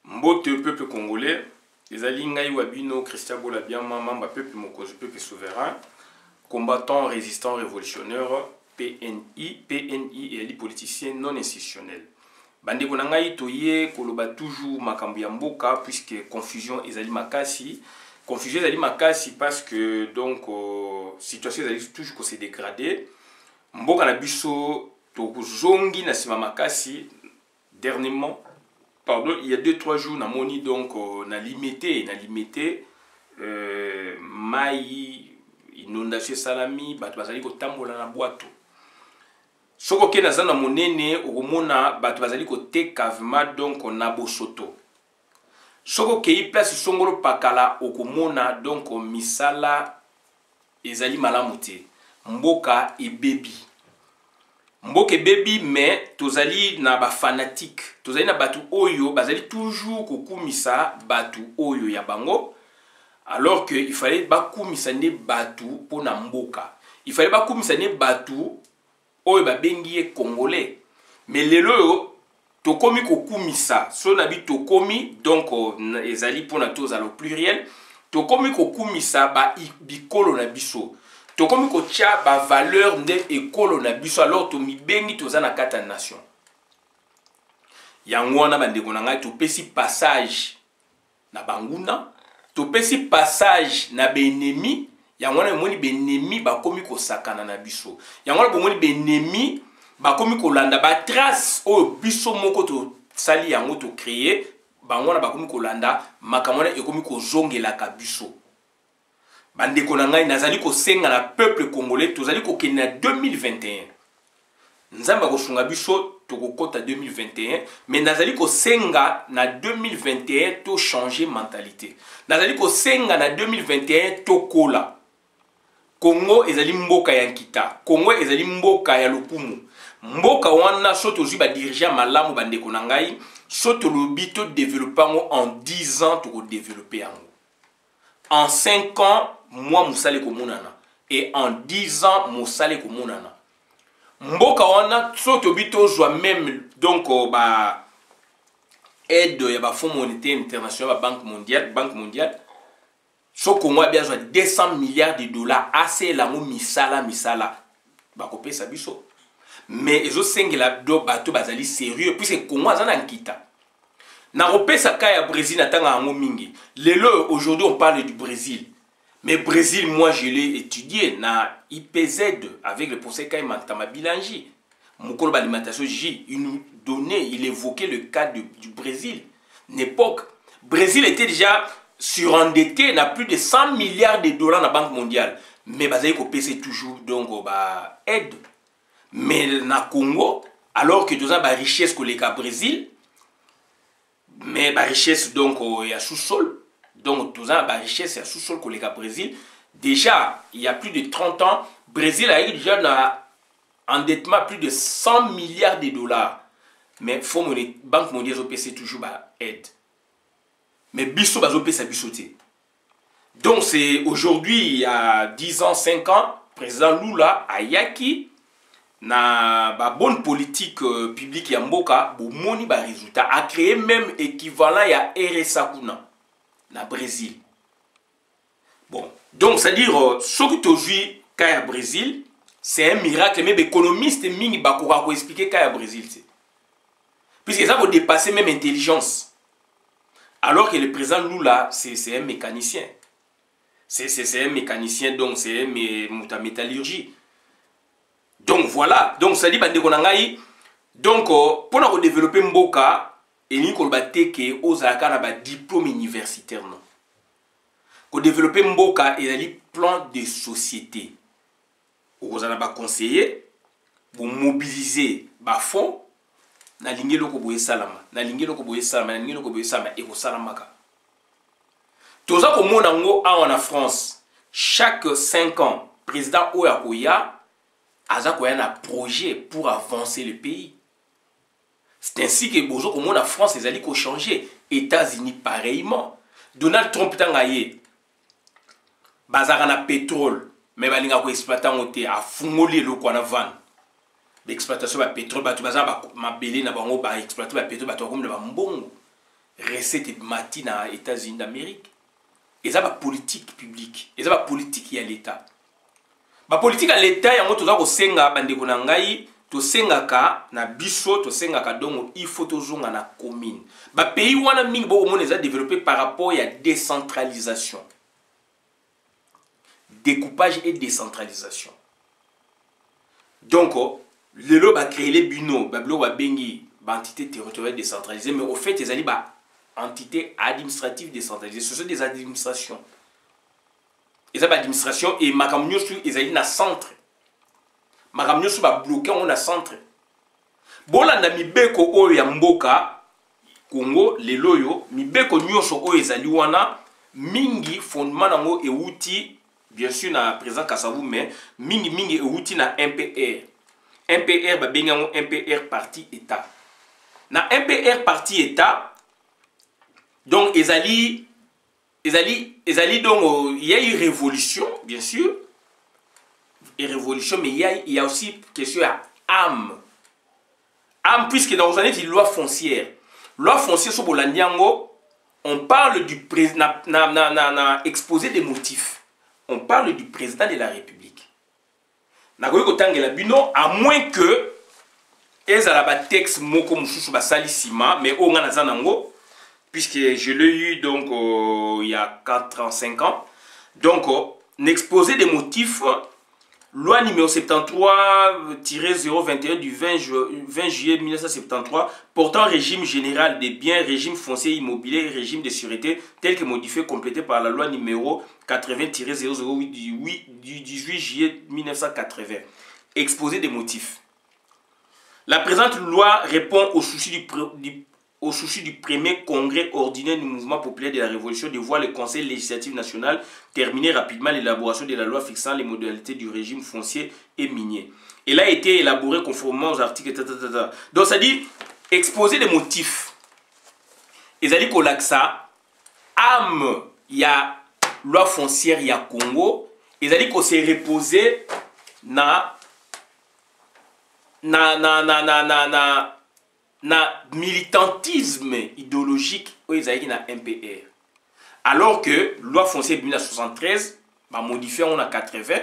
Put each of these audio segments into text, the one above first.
Mbote peuple congolais, les Alingaï Wabino, Christian Bolabiama, membre peuple Mokozo, peuple souverain, combattant, résistant, révolutionnaire, PNI et les politiciens non institutionnels. Bande konangai toye koloba toujours makambo ya mboka puisque confusion ezali makasi. Confusion ezali makasi parce que donc situation ezali toujours ko se dégrader. Mboka na biso to zongi na sima makasi dernièrement. Pardon, il y a 2-3 jours, na moni donc na limité mai inondation salami bato bazali ko tambola na boato. Soko ke nazana monene okomona bato bazali ko tekavema donc na bosoto. Soko ke yi place songolo pakala okomona donc misala ezali malamu te. Mboka e baby. Mboke baby mais tozali na ba fanatique tozali na batu oyo bazali toujours kokumisa batu oyo ya bango alors que il fallait bakumisa ne batu pona mboka il fallait bakumisa ne batu oyo babengi congolais mais lelo tokomi kokumisa so na bi tokomi donc ezali pona tozala au pluriel tokomi kokumisa ba bikolo na biso tokomi ko tia ba valeur nde ekolo na biso alors to mibengi toza na kata nation yango wana bandeko na ngai topesi passage na banguna topesi passage na benemi yango wana moni benemi bakomi ko sakana na biso yango wana bomoni benemi bakomi ko landa ba trace o biso moko to sali yango to créer bango wana bakomi ko landa makamona ekomi ko zongela ka biso. Bandeko na ngai nazali ko senga na peuple congolais tozali ko kena 2021 nzamba ko sunga biso to ko kota 2021 mais nazali ko senga na 2021 to changer mentalité nazali ko senga na 2021 to kola Congo ezali mboka ya nkita Congo ezali mboka ya lopumu mboka wana soto zui ba dirigeant malamu bandeko na ngai soto lobi to développer en 10 ans to ko développer yango. En 5 ans, moi, Moussale Komunana. Et en 10 ans, Moussale Komunana. Mboka wana, soto bito joa même, donc, aide, ya ba Fonds monétaire international, Banque mondiale. So Congo a bien joa 200 milliards de dollars. Assez la mou misala. Ba kopé sa biso. Mais, ezo sengela do bato bazali sérieux, puisque Congo a zana nkita. Na repesa kaya Brésil natanga ango mingi. Lelo aujourd'hui on parle du Brésil. Mais Brésil moi je l'ai étudié na IPZ avec le procès kaya Mantama Bilangi. Mukolo alimentation J, il nous donnait, il évoquait le cas du Brésil. Une époque Brésil était déjà surendetté, n'a plus de 100 milliards de dollars dans la Banque mondiale. Mais bazali ko pese toujours donc aide. Mais na Congo alors que tous a ba richesse que les cas Brésil mais la richesse donc il y a sous-sol donc tout ça la richesse il y a sous-sol que les Brésil déjà il y a plus de 30 ans Brésil a eu déjà un endettement plus de 100 milliards de dollars mais faut monnaie Banque mondiale OPC toujours bah aide mais biso bazo pesa bisoté donc c'est aujourd'hui il y a 10 ans 5 ans président Lula ayaki na ba bonne politique publique ya mboka bo moni ba résultat a créé même équivalent ya RSA kuna na Brésil. Bon, donc c'est à dire ce que tu vis kaya Brésil, c'est un miracle mais économiste mingi ba ko expliquer kaya Brésil c'est. Puisque ça va dépasser même intelligence. Alors que le président Lula c'est un mécanicien. C'est un mécanicien donc c'est un métallurgie. Donc voilà, donc ça dit bandeko na ngai donc pour na développer mboka et ni ko bateke ozaka na ba diplôme universitaire non. ko développer mboka et ali plan de société. Vous en avez conseillé, vous mobiliser ba fonds na lingi loko boye salama, na lingi loko boye salama, na lingi loko boye salama et ko salamaka. Toza ko mona ngo en France, chaque 5 ans, président Oyakoya aza koya na projet pour avancer le pays. C'est ainsi que bozo ko mona France les alliés ko changer, États-Unis pareillement. Donald Trump tangaye bazaka na pétrole, mais balinga ko exploiter ngote a fungoli lo ko na van. L'exploitation de pétrole, ma belé na bango ba exploiter ba pétrole ba to comme ba mbongo. Recette mati na États-Unis d'Amérique. Et ça, c'est politique publique. Et ça, c'est politique à l'État. La politique à l'État, il y a un senga bandeko na ngai, to senga ka na biso, to senga ka donc il faut toujours na commune. Ba pays wana mingi bo monde les a développé par rapport à la décentralisation. Découpage et décentralisation. Donc le lo ba créer les bureaux, ba blo ba bengi ba entité territoriale décentralisée, mais au fait ils ali ba entité administrative décentralisée. Ce sont des administrations. Et ça, l'administration et Makamnyosu, ils ont un centre. Makamnyosu va bloquer un centre. Bola na mibeko oyo ya mboka Congo, les loyo, mibeko nyoso oyo ezali wana, mingi fondement nango euti, bien sûr na président Kassavou, mais mingi euti na MPR. MPR ba bengango MPR parti État. Na MPR parti État, donc, donc, il y a eu révolution, bien sûr. Et révolution, mais il y a aussi question à âme. Âme, puisque dans une loi foncière. Loi foncière sur Bolandiango, on parle du président, exposé des motifs. On parle du président de la République. À moins que, ils ont texte moko mususu basalisima, mais au Ganazanango, puisque je l'ai eu donc il y a 4 ans, 5 ans. Donc, l'exposé des motifs, loi numéro 73-021 du 20 juillet 1973, portant régime général des biens, régime foncier immobilier, régime de sûreté, tel que modifié, complété par la loi numéro 80-008 du 18 juillet 1980. Exposé des motifs. La présente loi répond au souci du premier congrès ordinaire du mouvement populaire de la Révolution de voir le Conseil législatif national terminer rapidement l'élaboration de la loi fixant les modalités du régime foncier et minier. Elle a été élaborée conformément aux articles... Donc ça dit, exposer des motifs. Et ça dit qu'au Laxa, âme, il y a loi foncière, il y a Congo. Et ça dit qu'on s'est reposé na militantisme idéologique où ils ont un MPR. Alors que loi foncière de 1973 va modifier en 80,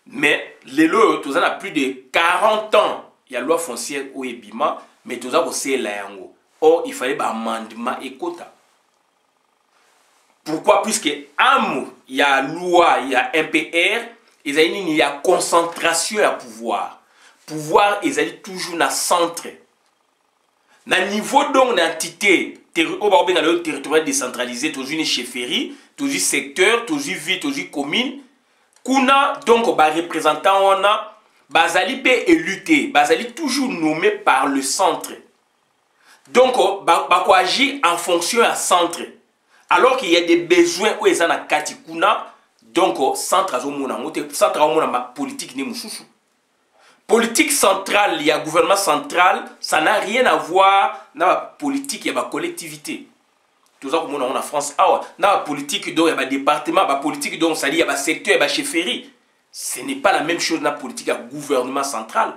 mais les lois, tout ça a plus de 40 ans. Il y a loi foncière au Ebima, mais tout ça c'est là. Or, il fallait un amendement et quota. Pourquoi? Puisque il y a loi, il y a MPR, il y a concentration à pouvoir. Pouvoir, ils ont toujours dans centre. Na niveau donc d'entité territoriale décentralisée, toujours une chefferie, toujours secteur, toujours ville, toujours commune, kuna donc ba représentant on a bazali pe éluté, bazali toujours nommé par le centre. Donc ba ko agir en fonction à centre. Alors qu'il y a des besoins où ils en a kati kuna, donc centre azomona, centre azomona ma politique ni mususu. Politique centrale, il y a gouvernement central, ça n'a rien à voir dans la politique, il y a la collectivité. Tout ça comme on a en France, dans la politique, il y a un département, la politique, donc ça dit, il y a un secteur, il y a une chefferie. Ce n'est pas la même chose dans la politique, il y a gouvernement central.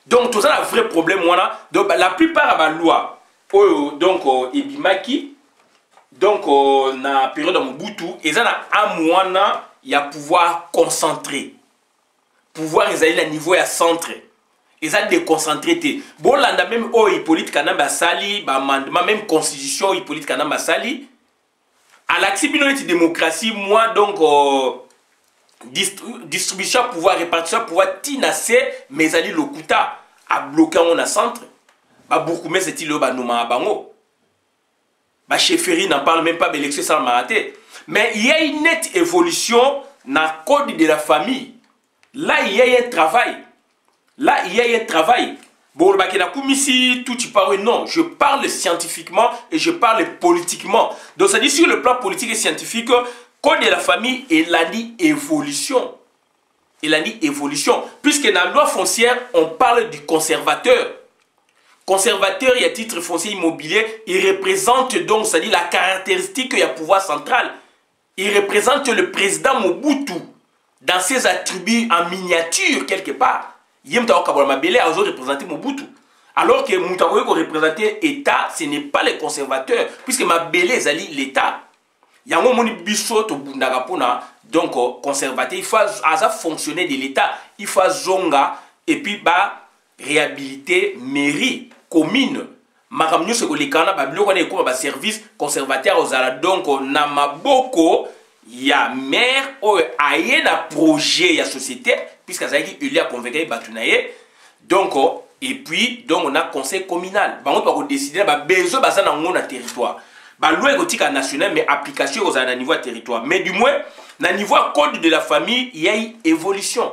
Donc tout ça, un vrai problème, donc la plupart de la loi, donc Ebimaki, donc dans la période de Mobutu, il y a pouvoir concentré. Pouvoir ils allaient à niveau à centre ils ont déconcentré bon là même Hippolyte Kanamba sali amendement même constitution Hippolyte Kanamba sali à l'accès de démocratie moi donc distribution pouvoir répartition pouvoir tinasser mais ali lokuta à bloquer on a centre ba beaucoup mais c'est il ba noma bango Bah, chefferie n'en parle même pas, l'élection sans maraté. Mais il y a une nette évolution dans le code de la famille. Là, il y a un travail. Là, il y a un travail. Bon, tout tu parles, non, je parle scientifiquement et je parle politiquement. Donc, ça dit sur le plan politique et scientifique, code de la famille, il a dit évolution. Il a dit évolution. Puisque dans la loi foncière, on parle du conservateur. Conservateur, il y a titre foncier immobilier, il représente donc, c'est-à-dire la caractéristique qu'il y a pouvoir central. Il représente le président Mobutu dans ses attributs en miniature quelque part. Yemtao Mabele a représenté Mobutu. Alors que Moutakoye représentait l'État, ce n'est pas les conservateurs, puisque Mabele est l'État. Il y a un moment donc conservateur, il faut fonctionner de l'État, il faut zonga et puis réhabiliter mairie, commune. Makamnyo se kolikana babilo kone ko ba service conservateur ozala donc na maboko ya maire o aye na projet ya société puisque azaki il a convaincu batunaye donc et puis donc on a conseil communal bango pa ko décider ba besoin ba na ngona territoire ba loi écotique nationale mais application aux à niveau territoire mais du moins na niveau code de la famille il y a eu évolution.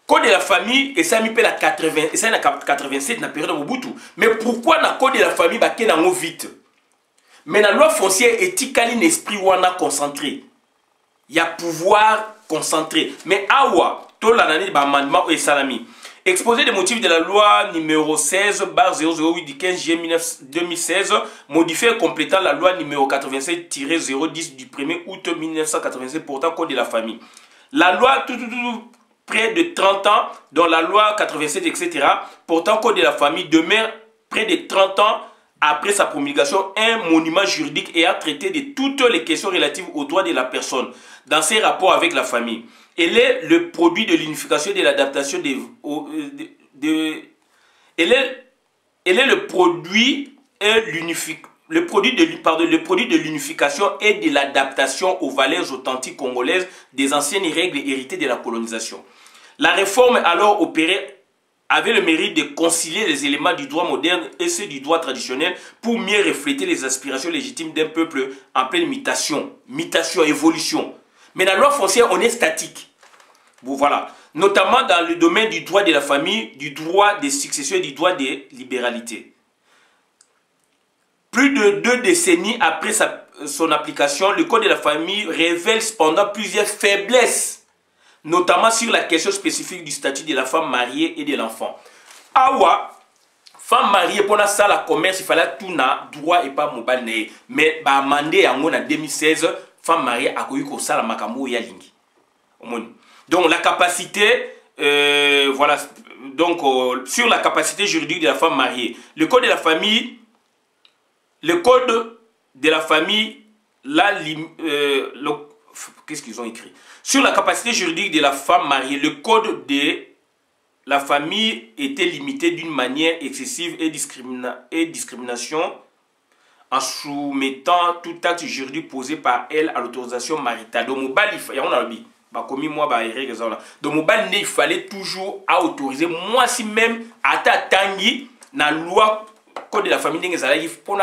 Code de la famille, et ça mis la 80, et ça 87 dans la période de Mobutu. Mais pourquoi dans le code de la famille, bah qu'il y vite? Mais dans la loi foncière, éthique, il y a un esprit où on a concentré. Il y a pouvoir concentré. Mais awa, tout l'année d'amendement et salami. Exposé des motifs de la loi numéro 16/008 du 15 juillet 2016, modifié et complétant la loi numéro 87-010 du 1er août 1987 portant code de la famille. La loi près de 30 ans, dans la loi 87, etc., portant code de la famille, demeure près de 30 ans après sa promulgation un monument juridique ayant traité de toutes les questions relatives aux droits de la personne dans ses rapports avec la famille. Elle est le produit de l'unification et de l'adaptation le produit de l'unification et de l'adaptation aux valeurs authentiques congolaises des anciennes règles héritées de la colonisation. La réforme alors opérée avait le mérite de concilier les éléments du droit moderne et ceux du droit traditionnel pour mieux refléter les aspirations légitimes d'un peuple en pleine mutation, évolution. Mais dans la loi foncière, on est statique. Bon, voilà. Notamment dans le domaine du droit de la famille, du droit des successions et du droit des libéralités. Plus de 2 décennies après son application, le Code de la famille révèle cependant plusieurs faiblesses, notamment sur la question spécifique du statut de la femme mariée et de l'enfant. Awa, femme mariée, pour ça, la commerce, il fallait tout na droit et pas mobile. Mais, mandé en 2016, femme mariée a eu ça la makambo ya lingi. Donc, la capacité, voilà, donc, sur la capacité juridique de la femme mariée, le Code de la famille. Le code de la famille, qu'est-ce qu'ils ont écrit? Sur la capacité juridique de la femme mariée, le code de la famille était limité d'une manière excessive et discrimination en soumettant tout acte juridique posé par elle à l'autorisation maritale. Donc, il fallait toujours autoriser. Moi, si même, à ta tangi, na loi code de la famille il faut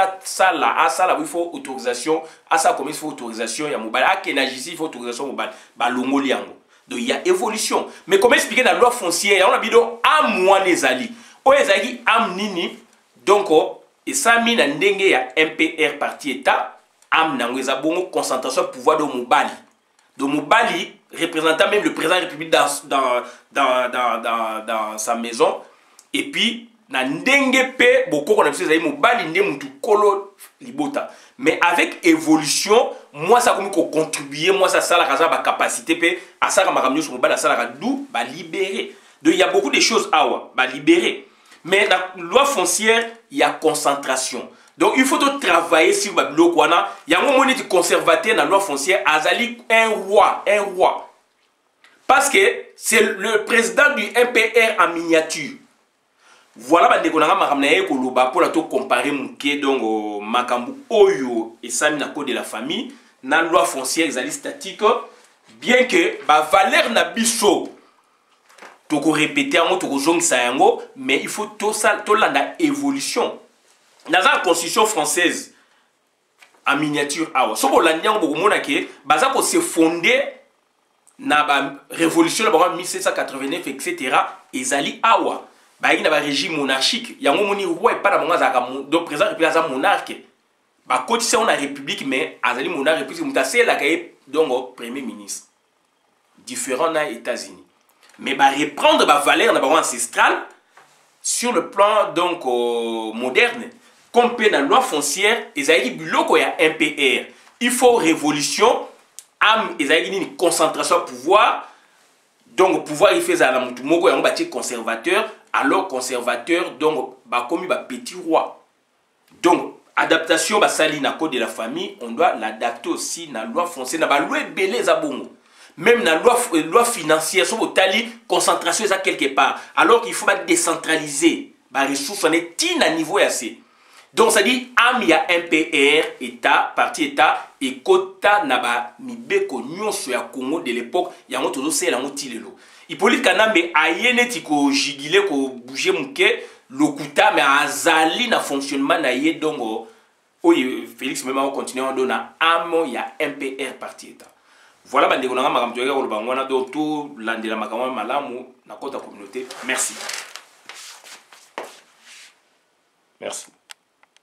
il faut autorisation à ça comme il faut autorisation il y a mobile à Kenajisi il faut autorisation mobile donc il y a évolution mais comment expliquer dans la loi foncière on a bido am les ali o ezaki am nini donc et ça mis na ndenge ya MPR parti état am nango eza bongo concentration pouvoir de Mobali représentant même le président de la République dans sa maison et puis na ndenge pe boko qu'on a fait mobali ndé mutu kolo libota mais avec évolution moi ça comme ko contribuer moi ça la raza ba capacité pe à ça ma ramio sur mobali ça la dou ba libérer donc il y a beaucoup de choses awa ba libérer mais dans la loi foncière il y a concentration donc il faut travailler sur ba biloko wana il y a un moment de conservateur dans la loi foncière azali un roi parce que c'est le président du MPR en miniature. Voilà bandeko nanga makamna ye ko loba pour la to comparer muke donc makambu oyo et ça na code de la famille na loi foncière ezali statique bien que ba valeur na biso to ko répéter en to ko zongisa yango mais il faut to landa évolution dans la constitution française en miniature awa so bolandi yango bokomona ke baza se fonder na ba révolution na 1789 etc. ezali awa bayaki na ba régime monarchique yango moni roi epa na bango azalaka donc président république aza monarque bakotisa on na république mais azali monarque république mutu aselaka ye donc premier ministre différent na États-Unis mais ba reprendre ba valeur na bango ancestrale sur le plan donc moderne comme pe na loi foncière ezali biloko ya MPR il faut révolution am ezali ni concentration de pouvoir donc pouvoir il fait za la mutu moko yango batie conservateur alors conservateur donc ba komi ba petit roi donc adaptation ba sali na code de la famille on doit l'adapter aussi na loi foncière na ba loi belé za bongo même na loi financière so botali concentration ça quelque part alors qu'il faut pas décentraliser ba ressources on est à niveau assez donc ça dit am ya MPR état parti état et kota na ba mibeko nyonso ya Congo de l'époque yango tozo sela ngo tilelo Hippolyte Kanambe ayene tiko jigile ko bouger muke lokuta mais azali na fonctionnement na ye donc oye Félix même on continue on dona amo ya MPR parti état voilà bandeko na makambo toyeka ko bangwana donc tout landela makambo malamu na kota communauté merci